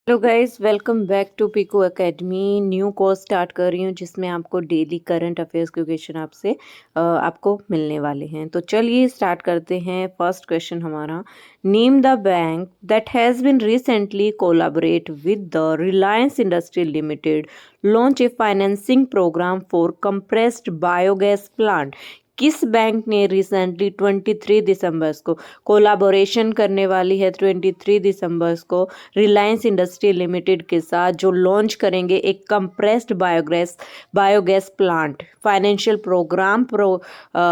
Hello guys, welcome back to Pico Academy. New course start कर रही हूँ जिसमें आपको डेली करंट अफेयर्स के क्वेश्चन आपको मिलने वाले हैं। तो चलिए स्टार्ट करते हैं। फर्स्ट क्वेश्चन हमारा, name the bank that has been recently collaborate with the Reliance industry limited launch a financing program for compressed biogas plant. किस बैंक ने रिसेंटली 23 दिसंबर को कोलैबोरेशन करने वाली है 23 दिसंबर को रिलायंस इंडस्ट्री लिमिटेड के साथ, जो लॉन्च करेंगे एक compressed biogas plant financial program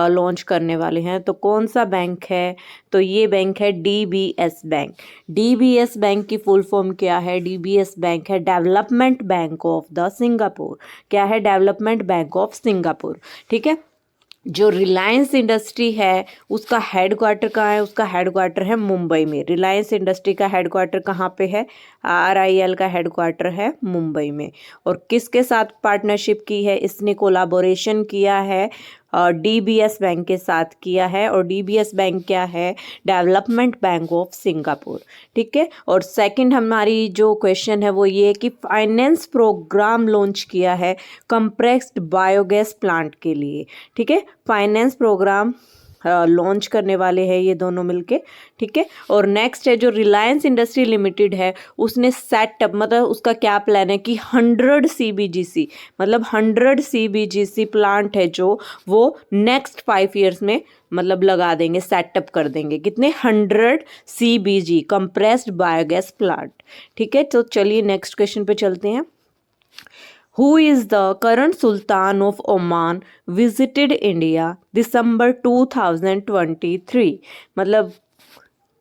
launch करने वाले हैं। तो कौन सा बैंक है? तो ये बैंक है डीबीएस बैंक। डीबीएस बैंक की फुल फॉर्म क्या है? डीबीएस बैंक है development bank of the Singapore. क्या है? Development bank of Singapore. ठीक है। जो रिलायंस इंडस्ट्री है उसका हेडक्वार्टर कहाँ है? उसका हेडक्वार्टर है मुंबई में। रिलायंस इंडस्ट्री का हेडक्वार्टर कहाँ पे है? RIL का हेडक्वार्टर है मुंबई में। और किसके साथ पार्टनरशिप की है? इसने कोलाबोरेशन किया है डीबीएस बैंक के साथ किया है। और डीबीएस बैंक क्या है? Development bank of Singapore. ठीक है। और सेकंड हमारी जो क्वेश्चन है वो ये कि फाइनेंस प्रोग्राम लॉन्च किया है कंप्रेस्ड बायोगैस प्लांट के लिए। ठीक है। फाइनेंस प्रोग्राम लॉन्च करने वाले हैं ये दोनों मिलके। ठीक है। और नेक्स्ट है जो रिलायंस इंडस्ट्री लिमिटेड है, उसने सेटअप मतलब उसका क्या प्लान है कि 100 CBGC मतलब 100 CBGC प्लांट है जो वो नेक्स्ट 5 ईयर्स में मतलब लगा देंगे, सेटअप कर देंगे। कितने? 100 CBG कंप्रेस्ड बायोगैस प्लांट। ठीक है। तो चलिए नेक्स्ट क्वेश्चन पे चलते हैं। Who is the current Sultan of Oman visited India December 2023? मतलब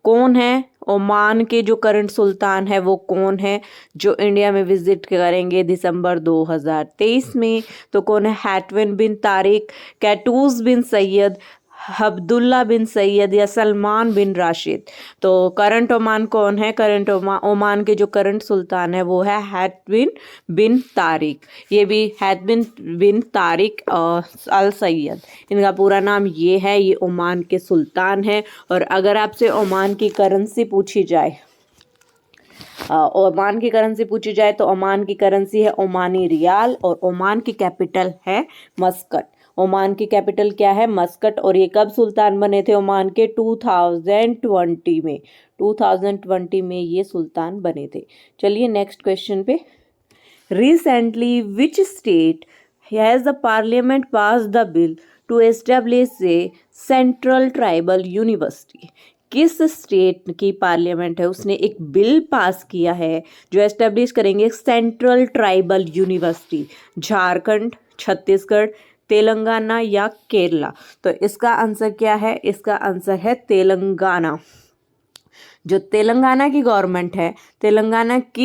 कौन है? ओमान के जो करंट सुल्तान है वो कौन है जो इंडिया में विजिट करेंगे दिसंबर 2023 में? तो कौन है? हैटविन बिन तारिक, कैटूज बिन सैयद, अब्दुल्ला बिन सैयद या सलमान बिन राशिद। तो करंट ओमान कौन है? करंट ओमान के जो करंट सुल्तान है वो है हैटविन बिन तारिक। ये भी हैटविन बिन तारिक अल सैयद, इनका पूरा नाम ये है। ये ओमान के सुल्तान है। और अगर आपसे ओमान की करेंसी पूछी जाए तो ओमान की करेंसी है ओमानी रियाल। और ओमान की कैपिटल है मस्कट। ओमान की कैपिटल क्या है? मस्कट। और ये कब सुल्तान बने थे ओमान के? 2020 में। 2020 में ये सुल्तान बने थे। चलिए नेक्स्ट क्वेश्चन पे। Recently which state has the parliament pass the bill to establish a central tribal university? किस स्टेट की पार्लियामेंट है उसने एक बिल पास किया है जो एस्टेब्लिश करेंगे central tribal university? Jharkhand, Chhattisgarh, Telangana या केरला? तो इसका आंसर क्या है? इसका आंसर है तेलंगाना। जो तेलंगाना की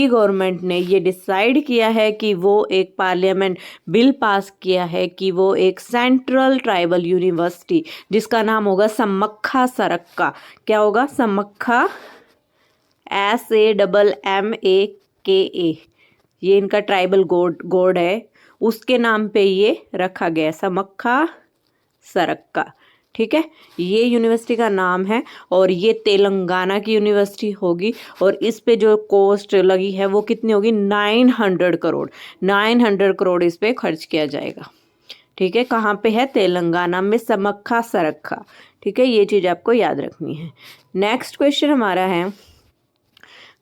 गवर्नमेंट ने ये डिसाइड किया है कि वो एक पार्लियामेंट बिल पास किया है कि वो एक सेंट्रल ट्राइबल यूनिवर्सिटी जिसका नाम होगा समक्खा सरक्का। क्या होगा? समक्खा, SAMMAKA। ये इनका ट्राइबल गॉड है, उसके नाम पे ये रखा गया है समक्खा सरक्का। ठीक है। ये यूनिवर्सिटी का नाम है और ये तेलंगाना की यूनिवर्सिटी होगी। और इस पे जो कॉस्ट लगी है वो कितनी होगी? 900 करोड़। 900 करोड़ इस पे खर्च किया जाएगा। ठीक है। कहाँ पे है? तेलंगाना में, समक्खा सरक्खा। ठीक है। ये चीज़ आपको याद रखनी है। नेक्स्ट क्वेश्चन हमारा है,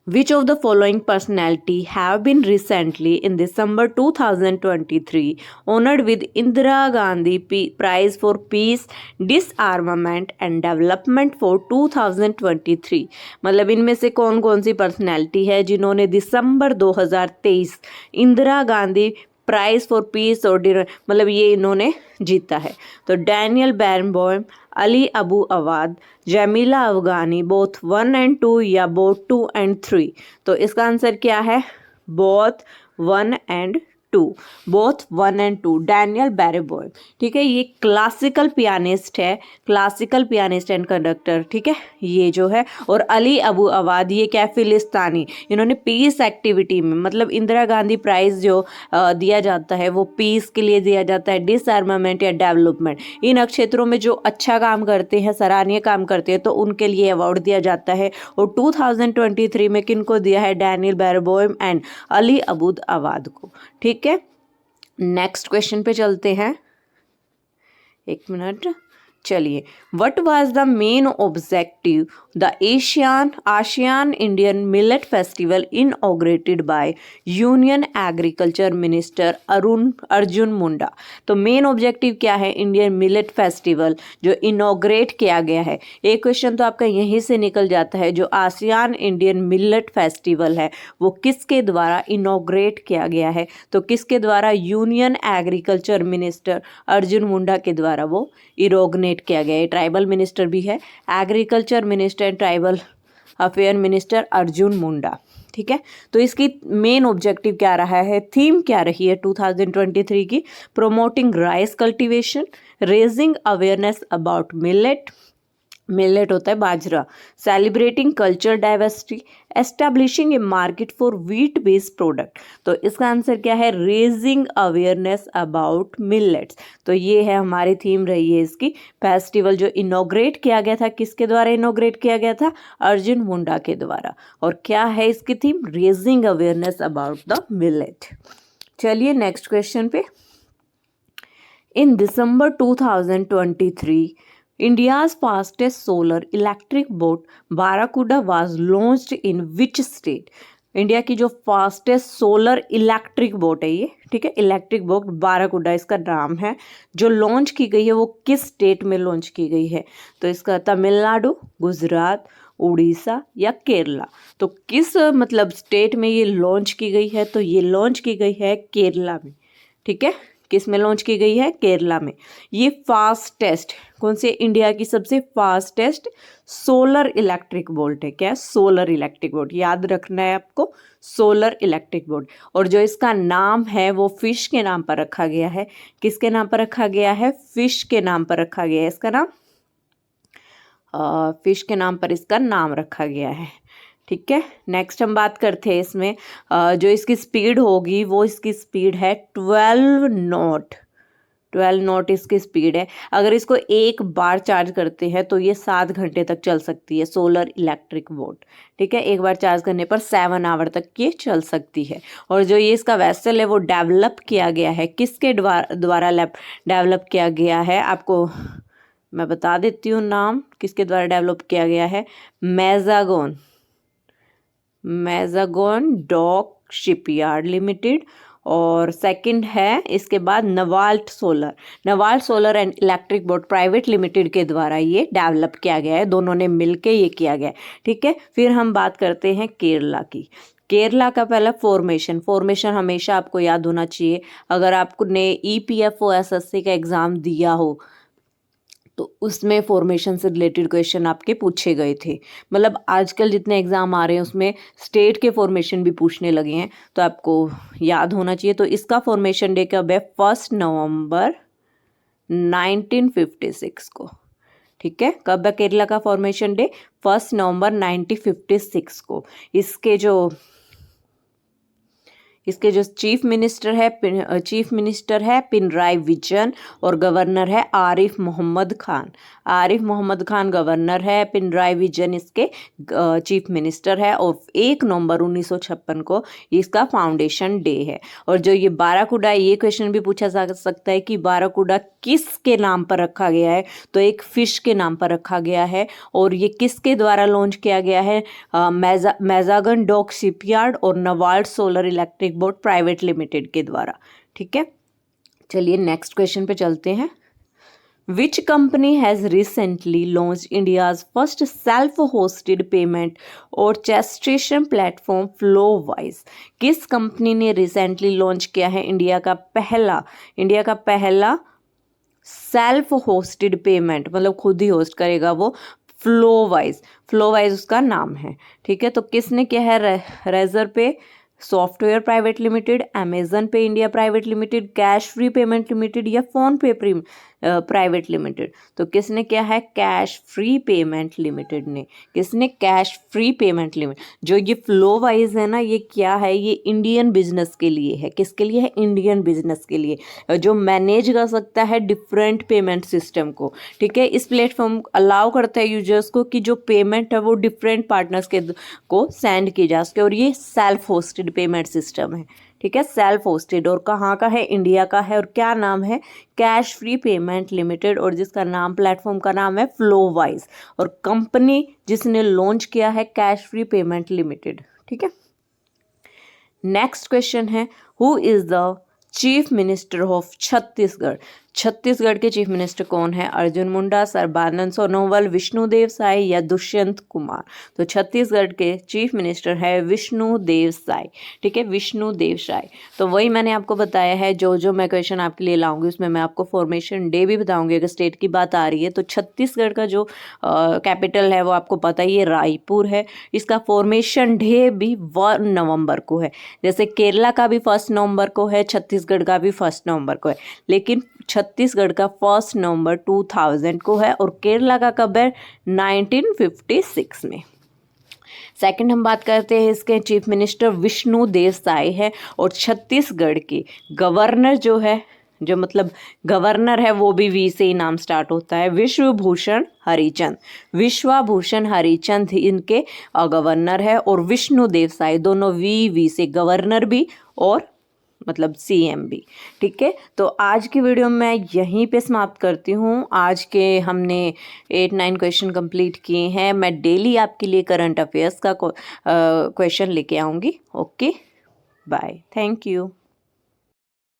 Which of the following personality have been recently in December 2023 honored with Indira Gandhi Prize for Peace, Disarmament and Development for 2023? मतलब इनमें से कौन कौन सी पर्सनैलिटी है जिन्होंने दिसंबर 2023 Indira Gandhi prize for peace और मतलब ये इन्होंने जीता है? तो Daniel Barenboim, Ali Abu Awad, Jamila Afghani, both 1 and 2 या बोथ 2 and 3? तो इसका आंसर क्या है? Both 1 and 2, both 1 and 2, Daniel Barenboim. ठीक है, ये क्लासिकल पियानिस्ट है, क्लासिकल पियानिस्ट एंड कंडक्टर। ठीक है, ये जो है, और अली अबू अवाद, ये क्या, फिलिस्तानी। इन्होंने पीस एक्टिविटी में, मतलब इंदिरा गांधी प्राइज जो दिया जाता है वो पीस के लिए दिया जाता है, डिसआर्मामेंट या डेवलपमेंट, इन क्षेत्रों में जो अच्छा काम करते हैं, सराहनीय काम करते हैं, तो उनके लिए अवार्ड दिया जाता है। और 2023 में किनको दिया है, डैनियल बैरेबॉय एंड अली अबू अवाद को। ठीक है, नेक्स्ट क्वेश्चन पे चलते हैं, एक मिनट, चलिए। What was the main objective the ASEAN Indian millet festival inaugurated by union agriculture minister Arjun Munda. तो मेन ऑब्जेक्टिव क्या है इंडियन मिलेट फेस्टिवल जो इनॉग्रेट किया गया है? एक क्वेश्चन तो आपका यहीं से निकल जाता है, जो आसियान इंडियन मिलेट फेस्टिवल है वो किसके द्वारा इनॉग्रेट किया गया है? तो किसके द्वारा? यूनियन एग्रीकल्चर मिनिस्टर अर्जुन मुंडा के द्वारा वो इनॉग्रेट किया गया है। ट्राइबल मिनिस्टर भी है, agriculture minister and tribal affair minister Arjun Munda. ठीक है, तो इसकी मेन ऑब्जेक्टिव क्या रहा है, थीम क्या रही है 2023 की? Promoting rice cultivation, raising awareness about millet, millet होता है बाजरा, celebrating culture diversity, establishing a market for wheat based product. तो इसका आंसर क्या है? Raising awareness about millets. तो ये है हमारी थीम रही है इसकी। फेस्टिवल जो इनॉग्रेट किया गया था, किसके द्वारा इनॉग्रेट किया गया था? अर्जुन मुंडा के द्वारा। और क्या है इसकी theme? Raising awareness about the millet. चलिए नेक्स्ट क्वेश्चन पे। इन दिसंबर 2023 India's fastest solar electric boat Barracuda was launched in which state? India की जो फास्टेस्ट सोलर इलेक्ट्रिक बोट है ये, ठीक है, इलेक्ट्रिक बोट बाराकुडा इसका नाम है, जो लॉन्च की गई है वो किस स्टेट में लॉन्च की गई है? तो इसका तमिलनाडु, गुजरात, उड़ीसा या केरला। तो किस मतलब स्टेट में ये लॉन्च की गई है? तो ये लॉन्च की गई है केरला में। ठीक है, किस में लॉन्च की गई है? केरला में। ये फास्टेस्ट कौन से? इंडिया की सबसे फास्टेस्ट सोलर इलेक्ट्रिक बोट है। क्या? सोलर इलेक्ट्रिक बोट, याद रखना है आपको, सोलर इलेक्ट्रिक बोट। और जो इसका नाम है वो फिश के नाम पर रखा गया है। किसके नाम पर रखा गया है? फिश के नाम पर रखा गया है इसका नाम, फिश के नाम पर इसका नाम रखा गया है। ठीक है, नेक्स्ट हम बात करते हैं इसमें जो इसकी स्पीड होगी वो इसकी स्पीड है 12 नॉट। 12 नॉट इसकी स्पीड है। अगर इसको एक बार चार्ज करते हैं तो ये 7 घंटे तक चल सकती है सोलर इलेक्ट्रिक बोट। ठीक है, एक बार चार्ज करने पर 7 आवर तक ये चल सकती है। और जो ये इसका वेसल है वो डेवलप किया गया है, किसके द्वारा डेवलप किया गया है? आपको मैं बता देती हूँ नाम, किसके द्वारा डेवलप किया गया है? Mazagon dock shipyard limited. और सेकंड है इसके बाद Navalt solar and electric boat private limited के द्वारा ये डेवलप किया गया है, दोनों ने मिलके ये किया गया है। ठीक है, फिर हम बात करते हैं केरला की। केरला का पहला फॉर्मेशन हमेशा आपको याद होना चाहिए। अगर आपने EPFO SSC का एग्ज़ाम दिया हो तो उसमें फॉर्मेशन से रिलेटेड क्वेश्चन आपके पूछे गए थे। मतलब आजकल जितने एग्ज़ाम आ रहे हैं उसमें स्टेट के फॉर्मेशन भी पूछने लगे हैं, तो आपको याद होना चाहिए। तो इसका फॉर्मेशन डे कब है? 1 नवंबर 1956 को। ठीक है, कब है केरला का फॉर्मेशन डे? 1 नवंबर 1956 को। इसके जो चीफ मिनिस्टर है पिनराई विजयन और गवर्नर है आरिफ मोहम्मद खान गवर्नर है, पिनराई विजयन इसके चीफ मिनिस्टर है। और 1 नवंबर 1956 को इसका फाउंडेशन डे है। और जो ये बाराकुडा, ये क्वेश्चन भी पूछा जा सकता है कि बाराकुडा किसके नाम पर रखा गया है? तो एक फिश के नाम पर रखा गया है। और ये किसके द्वारा लॉन्च किया गया है? मैजागन डॉक शिपयार्ड और Navalt solar electric boat private limited के द्वारा। ठीक है, चलिए नेक्स्ट क्वेश्चन पे चलते हैं। Which company has recently launched India's first self-hosted payment orchestration platform Flowise? किस कंपनी ने रिसेंटली लॉन्च किया है इंडिया का पहला सेल्फ होस्टेड पेमेंट, मतलब खुद ही होस्ट करेगा वो, फ्लोवाइज उसका नाम है। ठीक है, तो किसने किया है? रेजर पे सॉफ्टवेयर प्राइवेट लिमिटेड, अमेजन पे India private limited, cash free payment limited या फोन पे प्राइवेट लिमिटेड। तो किसने किया है? कैश फ्री पेमेंट लिमिटेड ने। किसने? Cash free payment limited. जो ये फ्लो वाइज है ना, ये क्या है? ये इंडियन बिजनेस के लिए है। किसके लिए है? इंडियन बिजनेस के लिए, जो मैनेज कर सकता है डिफरेंट पेमेंट सिस्टम को। ठीक है, इस प्लेटफॉर्म अलाउ करता है यूजर्स को कि जो पेमेंट है वो डिफरेंट पार्टनर्स के को सेंड की जा सके, और ये सेल्फ होस्टेड पेमेंट सिस्टम है। ठीक है, सेल्फ होस्टेड, और कहाँ का है? इंडिया का है। और क्या नाम है? कैश फ्री पेमेंट लिमिटेड, और जिसका नाम, प्लेटफॉर्म का नाम है फ्लोवाइज, और कंपनी जिसने लॉन्च किया है कैश फ्री पेमेंट लिमिटेड। ठीक है, नेक्स्ट क्वेश्चन है, who is the chief minister of Chhattisgarh? Chhattisgarh के चीफ मिनिस्टर कौन है? अर्जुन मुंडा, सर्बानंद सोनोवाल, विष्णुदेव साय या दुष्यंत कुमार? तो छत्तीसगढ़ के चीफ मिनिस्टर है विष्णुदेव साय। ठीक है, विष्णुदेव साय। तो वही मैंने आपको बताया है, जो मैं क्वेश्चन आपके लिए लाऊंगी उसमें मैं आपको फॉर्मेशन डे भी बताऊंगी। अगर स्टेट की बात आ रही है तो छत्तीसगढ़ का जो कैपिटल है वो आपको पता ही है, रायपुर है। इसका फॉर्मेशन डे भी 1 नवंबर को है। जैसे केरला का भी 1 नवंबर को है, छत्तीसगढ़ का भी 1 नवंबर को है, लेकिन छत्तीसगढ़ का 1 नवंबर 2000 को है, और केरला का कब है? 1956 में। सेकंड हम बात करते हैं इसके चीफ मिनिस्टर विष्णुदेव साय है, और छत्तीसगढ़ के गवर्नर जो है, जो मतलब गवर्नर है वो भी वी से ही नाम स्टार्ट होता है, विश्वभूषण हरिचंद। विश्वभूषण हरिचंद इनके गवर्नर है, और विष्णुदेव साय, दोनों वी से, गवर्नर भी और मतलब सीएम भी। ठीक है, तो आज की वीडियो मैं यहीं पे समाप्त करती हूँ। आज के हमने 8-9 क्वेश्चन कंप्लीट किए हैं। मैं डेली आपके लिए करंट अफेयर्स का क्वेश्चन लेके आऊँगी। Okay, bye, thank you.